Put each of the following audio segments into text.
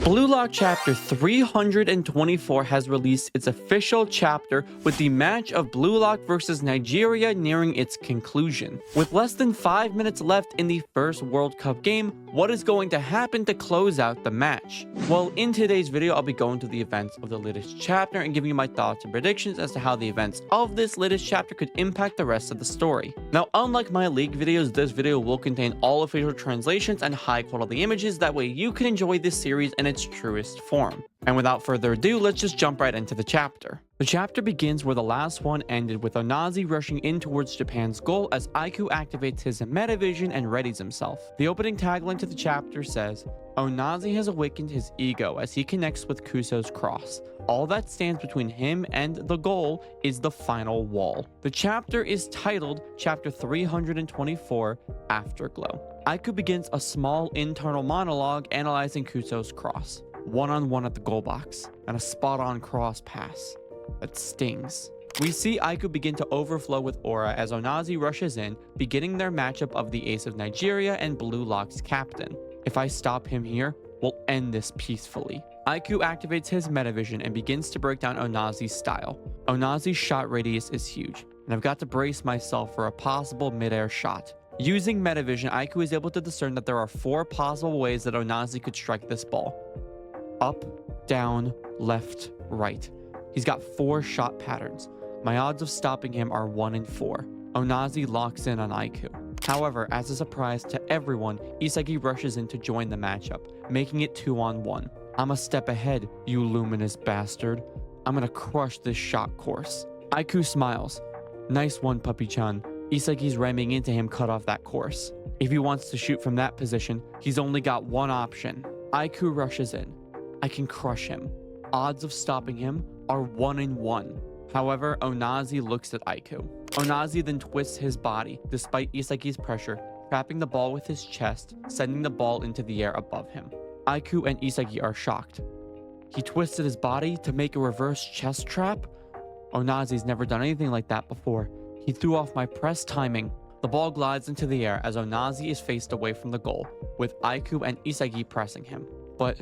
Blue Lock Chapter 324 has released its official chapter with the match of Blue Lock versus Nigeria nearing its conclusion. With less than 5 minutes left in the first World Cup game, what is going to happen to close out the match? Well, in today's video, I'll be going through the events of the latest chapter and giving you my thoughts and predictions as to how the events of this latest chapter could impact the rest of the story. Now, unlike my leak videos, this video will contain all official translations and high quality images, that way you can enjoy this series in its truest form. And without further ado, let's just jump right into the chapter. The chapter begins where the last one ended, with Onazi rushing in towards Japan's goal as Aiku activates his metavision and readies himself. The opening tagline to the chapter says, "Onazi has awakened his ego as he connects with Kuso's cross. All that stands between him and the goal is the final wall." The chapter is titled Chapter 324, Afterglow. Aiku begins a small internal monologue analyzing Kuso's cross. One-on-one at the goal box, and a spot-on cross pass. That stings. We see Aiku begin to overflow with aura as Onazi rushes in, beginning their matchup of the Ace of Nigeria and Blue Lock's captain. "If I stop him here, we'll end this peacefully." Aiku activates his metavision and begins to break down Onazi's style. Onazi's shot radius is huge, and I've got to brace myself for a possible mid-air shot. Using metavision, Aiku is able to discern that there are 4 possible ways that Onazi could strike this ball. Up, down, left, right. He's got 4 shot patterns. My odds of stopping him are 1 in 4. Onazi locks in on Aiku. However, as a surprise to everyone, Isagi rushes in to join the matchup, making it 2-on-1. "I'm a step ahead, you luminous bastard. I'm gonna crush this shot course." Aiku smiles. "Nice one, puppy-chan." Isagi's ramming into him cut off that course. If he wants to shoot from that position, he's only got one option. Aiku rushes in. I can crush him. Odds of stopping him are 1 in 1. However, Onazi looks at Aiku. Onazi then twists his body, despite Isagi's pressure, trapping the ball with his chest, sending the ball into the air above him. Aiku and Isagi are shocked. He twisted his body to make a reverse chest trap? Onazi's never done anything like that before. He threw off my press timing. The ball glides into the air as Onazi is faced away from the goal, with Aiku and Isagi pressing him. But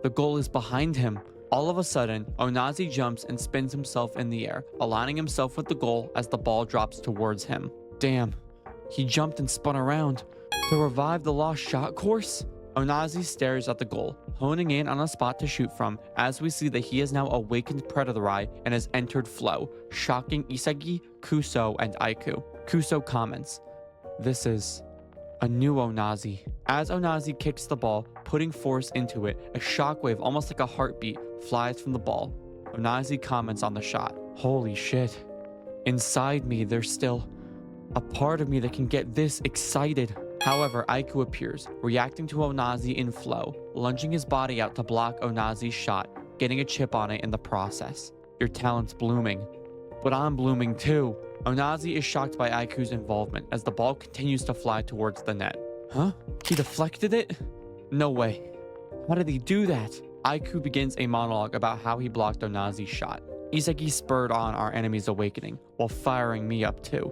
the goal is behind him. All of a sudden, Onazi jumps and spins himself in the air, aligning himself with the goal as the ball drops towards him. Damn, he jumped and spun around. To revive the lost shot course? Onazi stares at the goal, honing in on a spot to shoot from, as we see that he has now awakened Predator Eye and has entered flow, shocking Isagi, Kuso, and Aiku. Kuso comments, "This is a new Onazi." As Onazi kicks the ball, putting force into it, a shockwave almost like a heartbeat flies from the ball. Onazi comments on the shot. "Holy shit. Inside me, there's still a part of me that can get this excited." However, Aiku appears, reacting to Onazi in flow, lunging his body out to block Onazi's shot, getting a chip on it in the process. "Your talent's blooming. But I'm blooming too." Onazi is shocked by Aiku's involvement as the ball continues to fly towards the net. Huh? He deflected it? No way. How did he do that? Aiku begins a monologue about how he blocked Onazi's shot. Isagi spurred on our enemy's awakening, while firing me up too.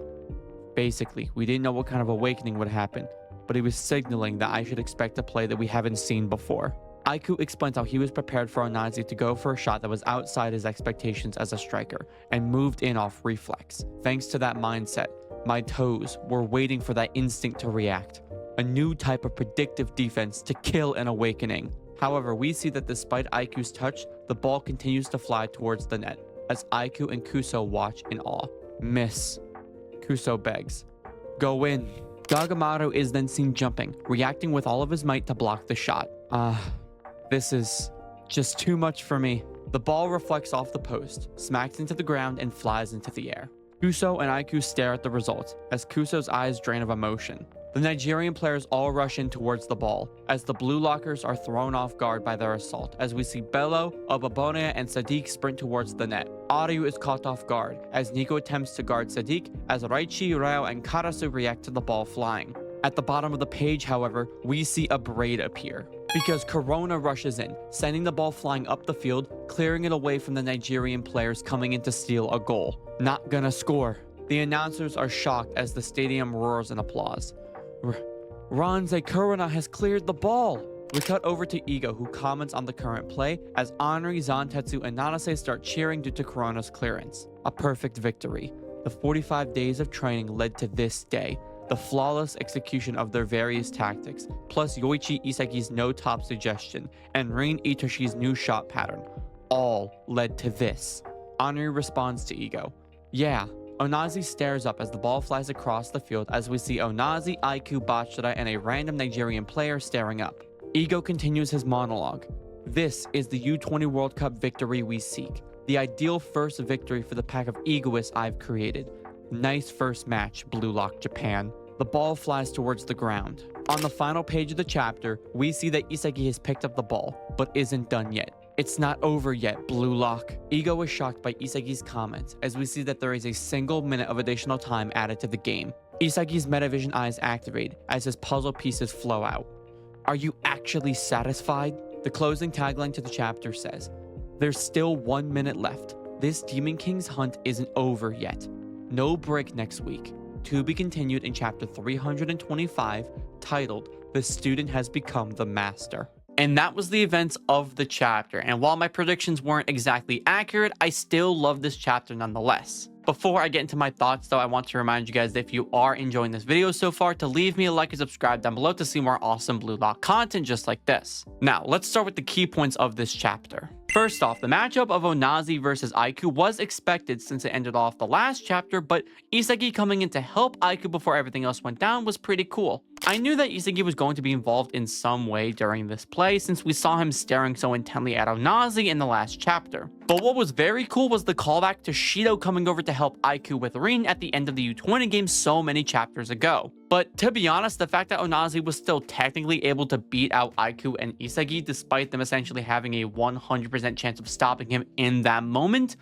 Basically, we didn't know what kind of awakening would happen, but he was signaling that I should expect a play that we haven't seen before. Aiku explains how he was prepared for Onazi to go for a shot that was outside his expectations as a striker, and moved in off reflex. Thanks to that mindset, my toes were waiting for that instinct to react. A new type of predictive defense to kill an awakening. However, we see that despite Aiku's touch, the ball continues to fly towards the net, as Aiku and Kuso watch in awe. Miss. Kuso begs, "Go in." Gagamaru is then seen jumping, reacting with all of his might to block the shot. This is just too much for me. The ball reflects off the post, smacks into the ground, and flies into the air. Kuso and Aiku stare at the result, as Kuso's eyes drain of emotion. The Nigerian players all rush in towards the ball, as the Blue Lockers are thrown off guard by their assault, as we see Bello, Obabone, and Sadiq sprint towards the net. Aryu is caught off guard, as Nico attempts to guard Sadiq, as Raichi, Rao, and Karasu react to the ball flying. At the bottom of the page, however, we see a braid appear, because KURONA rushes in, sending the ball flying up the field, clearing it away from the Nigerian players coming in to steal a goal. Not gonna score. The announcers are shocked as the stadium roars in applause. Ranze KURONA has cleared the ball. We cut over to Ego, who comments on the current play as Honori, Zantetsu, and Nanase start cheering due to KURONA's clearance. A perfect victory. The 45 days of training led to this day, the flawless execution of their various tactics, plus Yoichi Isagi's no-top suggestion, and Rin Itoshi's new shot pattern. All led to this. Honori responds to Ego. Yeah. Onazi stares up as the ball flies across the field as we see Onazi, Aiku, Bachara, and a random Nigerian player staring up. Ego continues his monologue. This is the U20 World Cup victory we seek. The ideal first victory for the pack of egoists I've created. Nice first match, Blue Lock Japan. The ball flies towards the ground. On the final page of the chapter, we see that Isagi has picked up the ball, but isn't done yet. It's not over yet, Blue Lock. Ego is shocked by Isagi's comments as we see that there is a single minute of additional time added to the game. Isagi's Metavision eyes activate as his puzzle pieces flow out. Are you actually satisfied? The closing tagline to the chapter says, there's still 1 minute left. This Demon King's hunt isn't over yet. No break next week. To be continued in chapter 325, titled, The Student Has Become the Master. And that was the events of the chapter, and while my predictions weren't exactly accurate, I still love this chapter nonetheless. Before I get into my thoughts though, I want to remind you guys that if you are enjoying this video so far, to leave me a like and subscribe down below to see more awesome Blue Lock content just like this. Now, let's start with the key points of this chapter. First off, the matchup of Onazi versus Aiku was expected since it ended off the last chapter, but Isagi coming in to help Aiku before everything else went down was pretty cool. I knew that Isagi was going to be involved in some way during this play since we saw him staring so intently at Onazi in the last chapter. But what was very cool was the callback to Shido coming over to help Aiku with Rin at the end of the U20 game so many chapters ago. But to be honest, the fact that Onazi was still technically able to beat out Aiku and Isagi despite them essentially having a 100% chance of stopping him in that moment,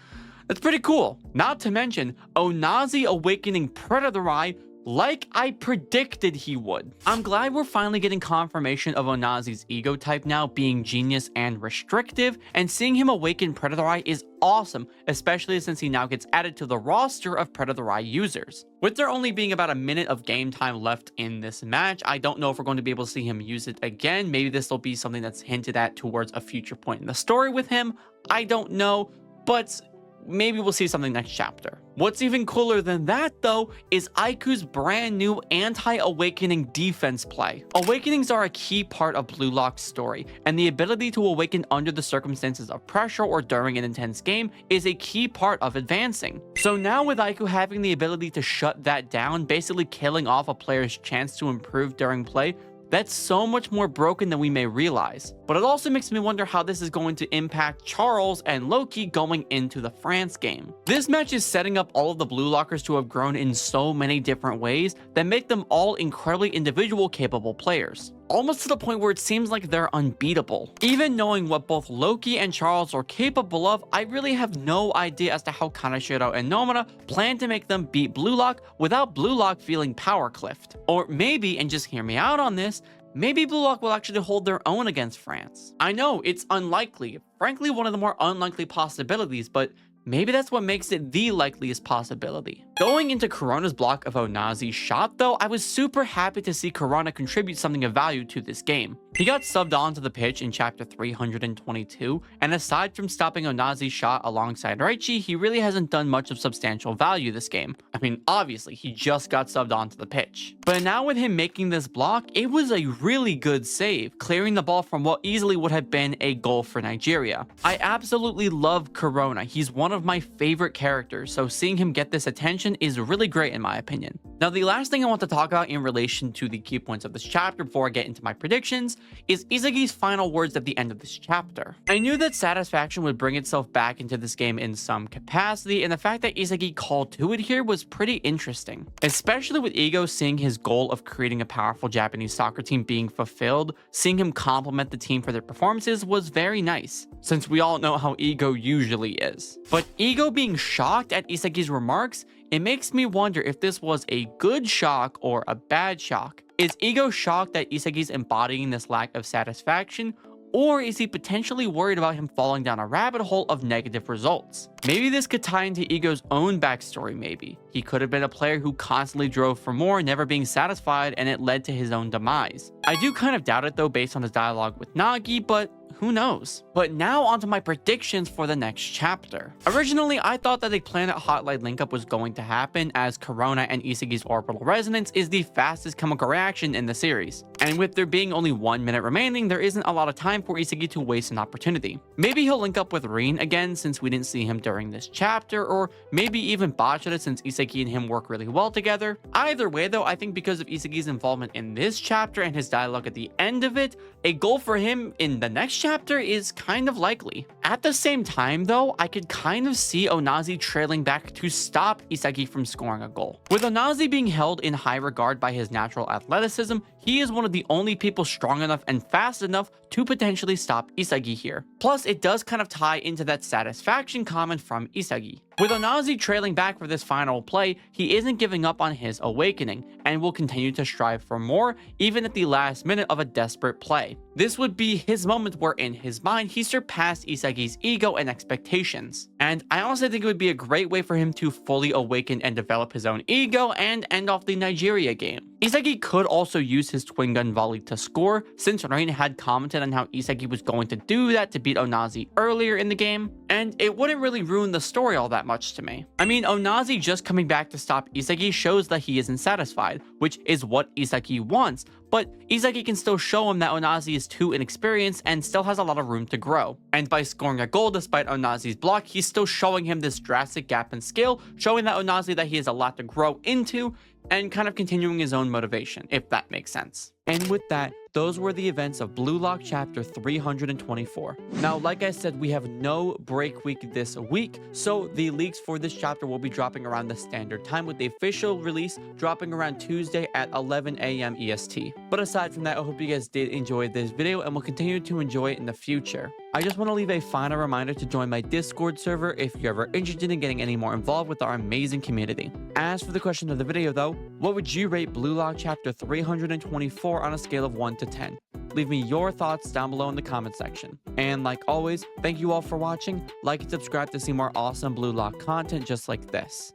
that's pretty cool. Not to mention, Onazi awakening Predator Eye like I predicted he would. I'm glad we're finally getting confirmation of Onazi's ego type now being genius and restrictive, and seeing him awaken Predator Eye is awesome, especially since he now gets added to the roster of Predator Eye users. With there only being about a minute of game time left in this match, I don't know if we're going to be able to see him use it again. Maybe this will be something that's hinted at towards a future point in the story with him. I don't know, but maybe we'll see something next chapter. What's even cooler than that though is Aiku's brand new anti-awakening defense play. Awakenings are a key part of Blue Lock's story, and the ability to awaken under the circumstances of pressure or during an intense game is a key part of advancing. So now with Aiku having the ability to shut that down, basically killing off a player's chance to improve during play, that's so much more broken than we may realize. But it also makes me wonder how this is going to impact Charles and Loki going into the France game. This match is setting up all of the Blue Lockers to have grown in so many different ways that make them all incredibly individual capable players. Almost to the point where it seems like they're unbeatable. Even knowing what both Loki and Charles are capable of, I really have no idea as to how Kaneshiro and Nomura plan to make them beat Blue Lock without Blue Lock feeling power cliffed. Or maybe, and just hear me out on this, maybe Blue Lock will actually hold their own against France. I know, it's unlikely, frankly one of the more unlikely possibilities, but maybe that's what makes it the likeliest possibility. Going into KURONA's block of Onazi's shot though, I was super happy to see KURONA contribute something of value to this game. He got subbed onto the pitch in chapter 322, and aside from stopping Onazi's shot alongside Raichi, he really hasn't done much of substantial value this game. I mean, obviously, he just got subbed onto the pitch. But now with him making this block, it was a really good save, clearing the ball from what easily would have been a goal for Nigeria. I absolutely love KURONA. He's one of my favorite characters, so seeing him get this attention is really great in my opinion. Now, the last thing I want to talk about in relation to the key points of this chapter before I get into my predictions is Isagi's final words at the end of this chapter. I knew that satisfaction would bring itself back into this game in some capacity, and the fact that Isagi called to it here was pretty interesting, especially with Ego seeing his goal of creating a powerful Japanese soccer team being fulfilled. Seeing him compliment the team for their performances was very nice, since we all know how Ego usually is. But Ego being shocked at Isagi's remarks, it makes me wonder if this was a good shock or a bad shock. Is Ego shocked that Isagi's embodying this lack of satisfaction, Or is he potentially worried about him falling down a rabbit hole of negative results? Maybe this could tie into Ego's own backstory maybe. He could have been a player who constantly drove for more, never being satisfied, and it led to his own demise. I do kind of doubt it though based on his dialogue with Nagi, but who knows? But now onto my predictions for the next chapter. Originally, I thought that a planet hotline link-up was going to happen, as KURONA and Isagi's orbital resonance is the fastest chemical reaction in the series. And with there being only 1 minute remaining, there isn't a lot of time for Isagi to waste an opportunity. Maybe he'll link up with Rin again since we didn't see him during this chapter, or maybe even Bachata since Isagi and him work really well together. Either way though, I think because of Isagi's involvement in this chapter and his dialogue at the end of it, a goal for him in the next chapter is kind of likely. At the same time though, I could kind of see Onazi trailing back to stop Isagi from scoring a goal. With Onazi being held in high regard by his natural athleticism, he is one of the only people strong enough and fast enough to potentially stop Isagi here. Plus, it does kind of tie into that satisfaction comment from Isagi. With Onazi trailing back for this final play, he isn't giving up on his awakening, and will continue to strive for more, even at the last minute of a desperate play. This would be his moment where in his mind, he surpassed Isagi's ego and expectations. And I honestly think it would be a great way for him to fully awaken and develop his own ego and end off the Nigeria game. Isagi could also use his twin gun volley to score, since Rain had commented on how Isagi was going to do that to beat Onazi earlier in the game, and it wouldn't really ruin the story all that much to me. I mean, Onazi just coming back to stop Isagi shows that he isn't satisfied, which is what Isagi wants, but Isagi can still show him that Onazi is too inexperienced and still has a lot of room to grow. And by scoring a goal despite Onazi's block, he's still showing him this drastic gap in skill, showing that Onazi that he has a lot to grow into, and kind of continuing his own motivation, if that makes sense. And with that, those were the events of Blue Lock chapter 324. Now, like I said, we have no break week this week, so the leaks for this chapter will be dropping around the standard time, with the official release dropping around Tuesday at 11 AM EST. But aside from that, I hope you guys did enjoy this video and will continue to enjoy it in the future. I just want to leave a final reminder to join my Discord server if you're ever interested in getting any more involved with our amazing community. As for the question of the video though, what would you rate Blue Lock chapter 324 on a scale of 1 to 10? Leave me your thoughts down below in the comment section. And like always, thank you all for watching. Like and subscribe to see more awesome Blue Lock content just like this.